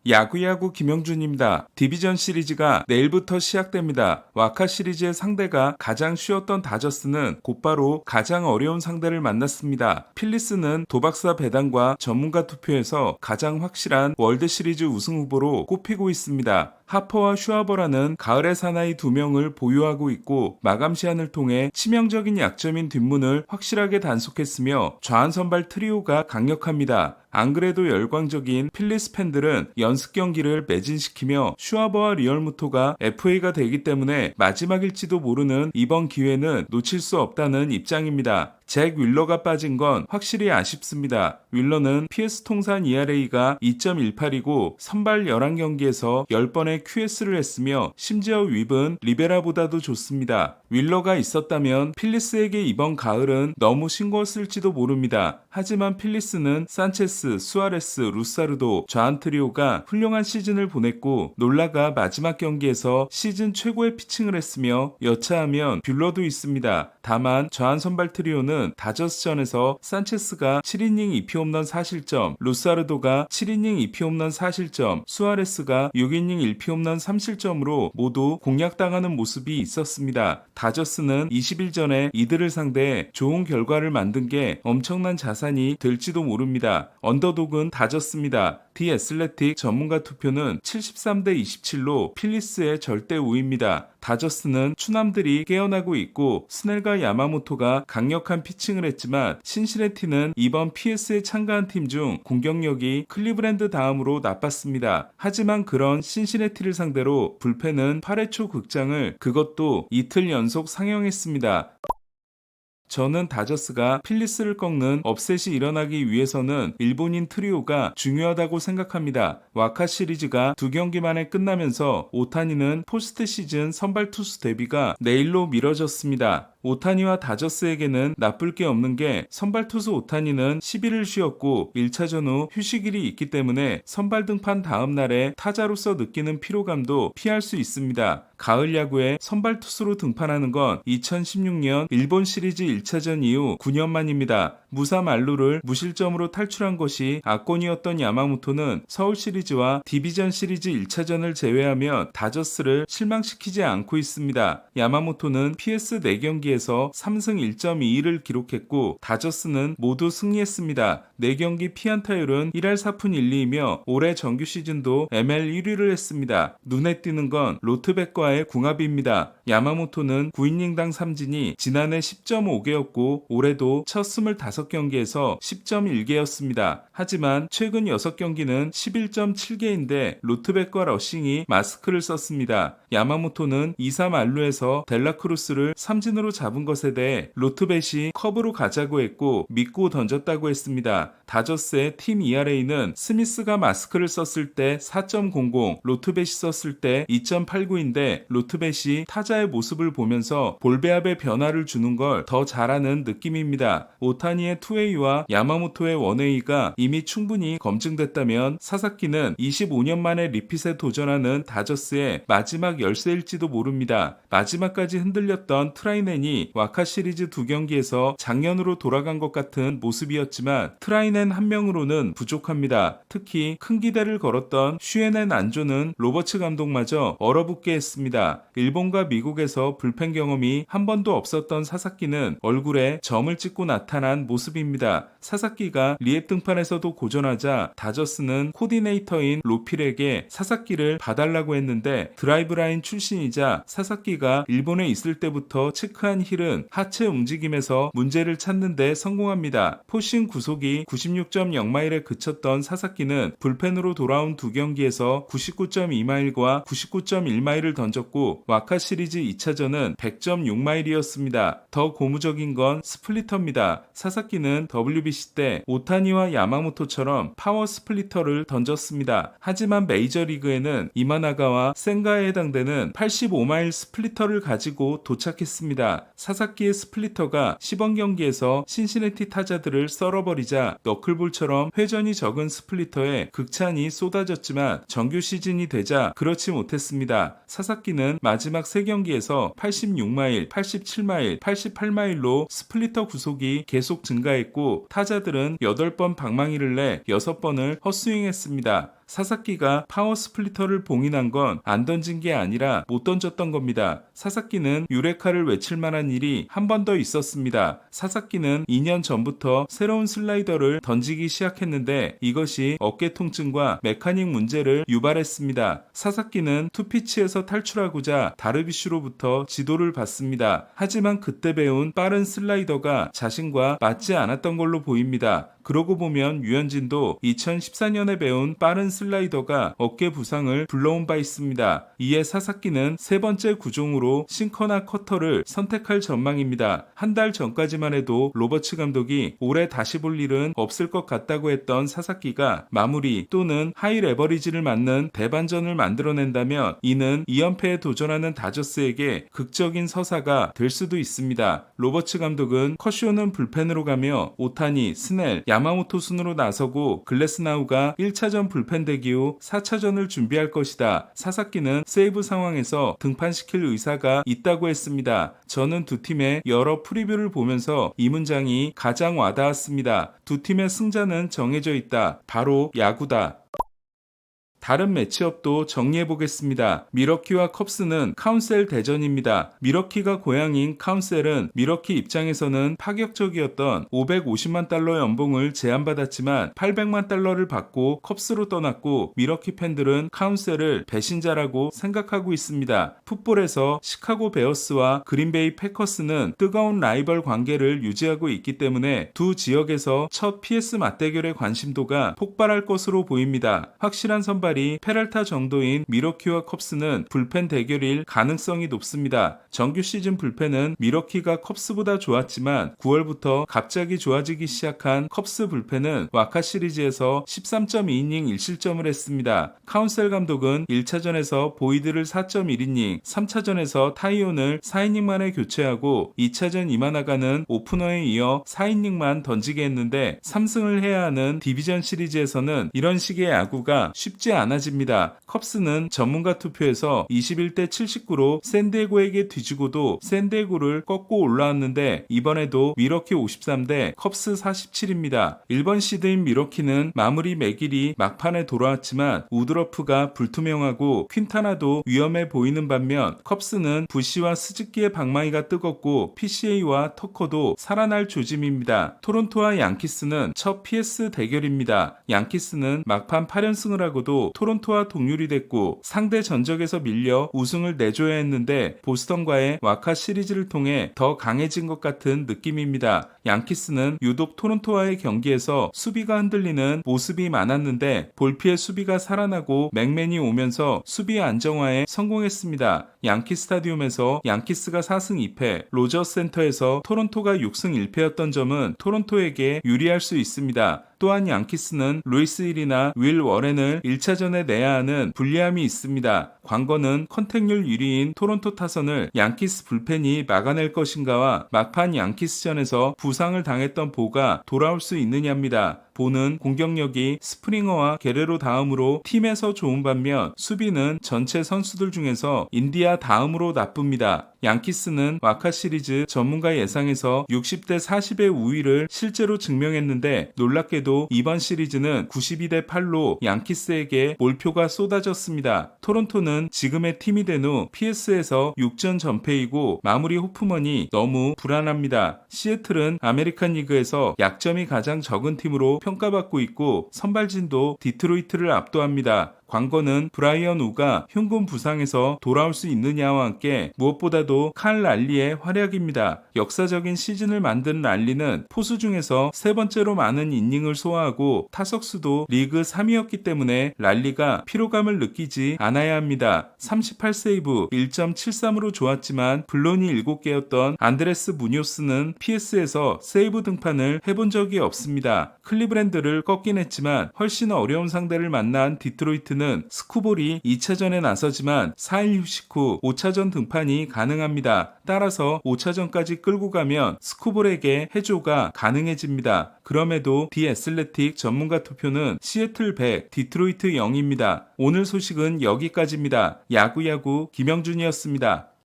야구야구 김영준입니다. 디비전 시리즈가 내일부터 시작됩니다. 와카 시리즈의 상대가 가장 쉬웠던 다저스는 곧바로 가장 어려운 상대를 만났습니다. 필리스는 도박사 배당과 전문가 투표에서 가장 확실한 월드 시리즈 우승 후보로 꼽히고 있습니다. 하퍼와 슈아버라는 가을의 사나이 2명을 보유하고 있고 마감 시한을 통해 치명적인 약점인 뒷문을 확실하게 단속했으며 좌한 선발 트리오가 강력합니다. 안 그래도 열광적인 필리스 팬들은 연습 경기를 매진시키며 슈아버와 리얼무토가 FA가 되기 때문에 마지막일지도 모르는 이번 기회는 놓칠 수 없다는 입장입니다. 잭 윌러가 빠진 건 확실히 아쉽습니다. 윌러는 PS 통산 ERA가 2.18이고 선발 11경기에서 10번의 QS를 했으며 심지어 윕은 리베라보다도 좋습니다. 윌러가 있었다면 필리스에게 이번 가을은 너무 싱거웠을지도 모릅니다. 하지만 필리스는 산체스, 수아레스, 루사르도, 좌한 트리오가 훌륭한 시즌을 보냈고 놀라가 마지막 경기에서 시즌 최고의 피칭을 했으며 여차하면 뷰러도 있습니다. 다만 좌한 선발 트리오는 다저스전에서 산체스가 7이닝 2피 홈런 4실점, 루사르도가 7이닝 2피 홈런 4실점, 수아레스가 6이닝 1피 홈런 3실점으로 모두 공략당하는 모습이 있었습니다. 다저스는 20일 전에 이들을 상대해 좋은 결과를 만든 게 엄청난 자산이 될지도 모릅니다. 언더독은 다저스입니다. 디 애슬레틱 전문가 투표는 73대 27로 필리스의 절대 우위입니다. 다저스는 추남들이 깨어나고 있고 스넬과 야마모토가 강력한 피칭을 했지만 신시내티는 이번 PS에 참가한 팀 중 공격력이 클리브랜드 다음으로 나빴습니다. 하지만 그런 신시내티를 상대로 불펜은 8회 초 극장을 그것도 이틀 연속 상영했습니다. 저는 다저스가 필리스를 꺾는 업셋이 일어나기 위해서는 일본인 트리오가 중요하다고 생각합니다. 와카 시리즈가 2경기 만에 끝나면서 오타니는 포스트 시즌 선발 투수 데뷔가 내일로 미뤄졌습니다. 오타니와 다저스에게는 나쁠 게 없는 게 선발 투수 오타니는 10일을 쉬었고 1차전 후 휴식일이 있기 때문에 선발 등판 다음 날에 타자로서 느끼는 피로감도 피할 수 있습니다. 가을 야구에 선발 투수로 등판하는 건 2016년 일본 시리즈 1차전 이후 9년 만입니다. 무사 만루를 무실점으로 탈출한 것이 압권이었던 야마모토는 서울 시리즈와 디비전 시리즈 1차전을 제외하면 다저스를 실망시키지 않고 있습니다. 야마모토는 PS 4경기에서 3승 1.22를 기록했고 다저스는 모두 승리했습니다. 4경기 피안타율은 1할 4푼 1리이며 올해 정규 시즌도 ML 1위를 했습니다. 눈에 띄는 건 로트백과의 궁합입니다. 야마모토는 9이닝당 3진이 지난해 10.5개였고 올해도 첫 25경기에서 10.1개였습니다. 하지만 최근 6경기는 11.7개인데 로트백과 러싱이 마스크를 썼습니다. 야마모토는 2-3 안루에서 델라크루스를 삼진으로 잡은 것에 대해 로트벳이 커브로 가자고 했고 믿고 던졌다고 했습니다. 다저스의 팀 ERA는 스미스가 마스크를 썼을 때 4.00, 로트벳이 썼을 때 2.89인데 로트벳이 타자의 모습을 보면서 볼 배합의 변화를 주는 걸 더 잘하는 느낌입니다. 오타니의 투웨이와 야마모토의 원웨이가 이미 충분히 검증됐다면 사사키는 25년 만에 리핏에 도전하는 다저스의 마지막 열쇠일지도 모릅니다. 마지막까지 흔들렸던 트라이넨이 와카 시리즈 2경기에서 작년으로 돌아간 것 같은 모습이었지만 트라이넨 한 명으로는 부족합니다. 특히 큰 기대를 걸었던 슈에넨 안조는 로버츠 감독마저 얼어붙게 했습니다. 일본과 미국에서 불펜 경험이 한 번도 없었던 사사키는 얼굴에 점을 찍고 나타난 모습입니다. 사사키가 리앱 등판에서도 고전하자 다저스는 코디네이터인 로필에게 사사키를 봐달라고 했는데 드라이브라인 출신이자 사사키가 일본에 있을 때부터 체크한 힐은 하체 움직임에서 문제를 찾는 데 성공합니다. 포싱 구속이 96.0마일에 그쳤던 사사키는 불펜으로 돌아온 2경기에서 99.2마일과 99.1마일을 던졌고 와카 시리즈 2차전은 100.6마일이었습니다. 더 고무적인 건 스플리터입니다. 사사키는 WBC 때 오타니와 야마모토처럼 파워 스플리터를 던졌습니다. 하지만 메이저리그에는 이마나가와 센가에 해당되는 85마일 스플리터를 가지고 도착했습니다. 사사키의 스플리터가 시범 경기에서 신시내티 타자들을 썰어버리자 너클볼처럼 회전이 적은 스플리터에 극찬이 쏟아졌지만 정규 시즌이 되자 그렇지 못했습니다. 사사키는 마지막 3경기에서 86마일, 87마일, 88마일로 스플리터 구속이 계속 증가했고 타자들은 8번 방망이를 내 6번을 헛스윙했습니다. 사사키가 파워 스플리터를 봉인한 건 안 던진 게 아니라 못 던졌던 겁니다. 사사키는 유레카를 외칠 만한 일이 한 번 더 있었습니다. 사사키는 2년 전부터 새로운 슬라이더를 던지기 시작했는데 이것이 어깨 통증과 메카닉 문제를 유발했습니다. 사사키는 투피치에서 탈출하고자 다르비슈로부터 지도를 받습니다. 하지만 그때 배운 빠른 슬라이더가 자신과 맞지 않았던 걸로 보입니다. 그러고 보면 유현진도 2014년에 배운 빠른 슬라이더가 어깨 부상을 불러온 바 있습니다. 이에 사사키는 세 번째 구종으로 싱커나 커터를 선택할 전망입니다. 한 달 전까지만 해도 로버츠 감독이 올해 다시 볼 일은 없을 것 같다고 했던 사사키가 마무리 또는 하이 레버리지를 맞는 대반전을 만들어낸다면 이는 2연패에 도전하는 다저스에게 극적인 서사가 될 수도 있습니다. 로버츠 감독은 커쇼는 불펜으로 가며 오타니, 스넬, 야마모토 순으로 나서고 글래스나우가 1차전 불펜 대기 후 4차전을 준비할 것이다. 사사키는 세이브 상황에서 등판시킬 의사가 있다고 했습니다. 저는 두 팀의 여러 프리뷰를 보면서 이 문장이 가장 와닿았습니다. 두 팀의 승자는 정해져 있다. 바로 야구다. 다른 매치업도 정리해보겠습니다. 미러키와 컵스는 카운셀 대전입니다. 미러키가 고향인 카운셀은 미러키 입장에서는 파격적이었던 550만 달러 연봉을 제안받았지만 800만 달러를 받고 컵스로 떠났고 미러키 팬들은 카운셀을 배신자라고 생각하고 있습니다. 풋볼에서 시카고 베어스와 그린베이 패커스는 뜨거운 라이벌 관계를 유지하고 있기 때문에 두 지역에서 첫 PS 맞대결의 관심도가 폭발할 것으로 보입니다. 확실한 선발 페랄타 정도인 미러키와 컵스는 불펜 대결일 가능성이 높습니다. 정규 시즌 불펜은 미러키가 컵스보다 좋았지만 9월부터 갑자기 좋아지기 시작한 컵스 불펜은 와카 시리즈에서 13.2이닝 1실점을 했습니다. 카운셀 감독은 1차전에서 보이드를 4.1이닝, 3차전에서 타이온을 4이닝 만에 교체하고 2차전 이마나가는 오프너에 이어 4이닝만 던지게 했는데 3승을 해야 하는 디비전 시리즈에서는 이런 식의 야구가 쉽지 않아집니다. 컵스는 전문가 투표에서 21대 79로 샌디에고에게 뒤지고도 샌디에고를 꺾고 올라왔는데 이번에도 미러키 53대 컵스 47입니다. 1번 시드인 미러키는 마무리 맥일이 막판에 돌아왔지만 우드러프가 불투명하고 퀸타나도 위험해 보이는 반면 컵스는 부시와 스즈키의 방망이가 뜨겁고 PCA와 터커도 살아날 조짐입니다. 토론토와 양키스는 첫 PS 대결입니다. 양키스는 막판 8연승을 하고도 토론토와 동률이 됐고 상대 전적에서 밀려 우승을 내줘야 했는데 보스턴과의 와카 시리즈를 통해 더 강해진 것 같은 느낌입니다. 양키스는 유독 토론토와의 경기에서 수비가 흔들리는 모습이 많았는데 볼피의 수비가 살아나고 맥맨이 오면서 수비 안정화에 성공했습니다. 양키 스타디움에서 양키스가 4승 2패, 로저스 센터에서 토론토가 6승 1패였던 점은 토론토에게 유리할 수 있습니다. 또한 양키스는 루이스 힐이나 윌 워렌을 1차전에 내야 하는 불리함이 있습니다. 관건은 컨택률 1위인 토론토 타선을 양키스 불펜이 막아낼 것인가와 막판 양키스전에서 부상을 당했던 보가 돌아올 수 있느냐입니다. 보는 공격력이 스프링어와 게레로 다음으로 팀에서 좋은 반면 수비는 전체 선수들 중에서 인디아 다음으로 나쁩니다. 양키스는 와카 시리즈 전문가 예상에서 60대 40의 우위를 실제로 증명했는데 놀랍게도 이번 시리즈는 92대 8로 양키스에게 몰표가 쏟아졌습니다. 토론토는 지금의 팀이 된 후 PS에서 6전 전패이고 마무리 호프먼이 너무 불안합니다. 시애틀은 아메리칸 리그에서 약점이 가장 적은 팀으로 평가받고 있고 선발진도 디트로이트를 압도합니다. 관건은 브라이언 우가 흉근 부상에서 돌아올 수 있느냐와 함께 무엇보다도 칼 랄리의 활약입니다. 역사적인 시즌을 만든 랄리는 포수 중에서 세 번째로 많은 이닝을 소화하고 타석수도 리그 3위였기 때문에 랄리가 피로감을 느끼지 않아야 합니다. 38세이브 1.73으로 좋았지만 블론이 7개였던 안드레스 무뇨스는 PS에서 세이브 등판을 해본 적이 없습니다. 클리브랜드를 꺾긴 했지만 훨씬 어려운 상대를 만난 디트로이트는 스쿠볼이 2차전에 나서지만 4일 휴식 후 5차전 등판이 가능합니다. 따라서 5차전까지 끌고 가면 스쿠볼에게 해조가 가능해집니다. 그럼에도 디 애슬레틱 전문가 투표는 시애틀 100, 디트로이트 0입니다. 오늘 소식은 여기까지입니다. 야구야구 김영준이었습니다.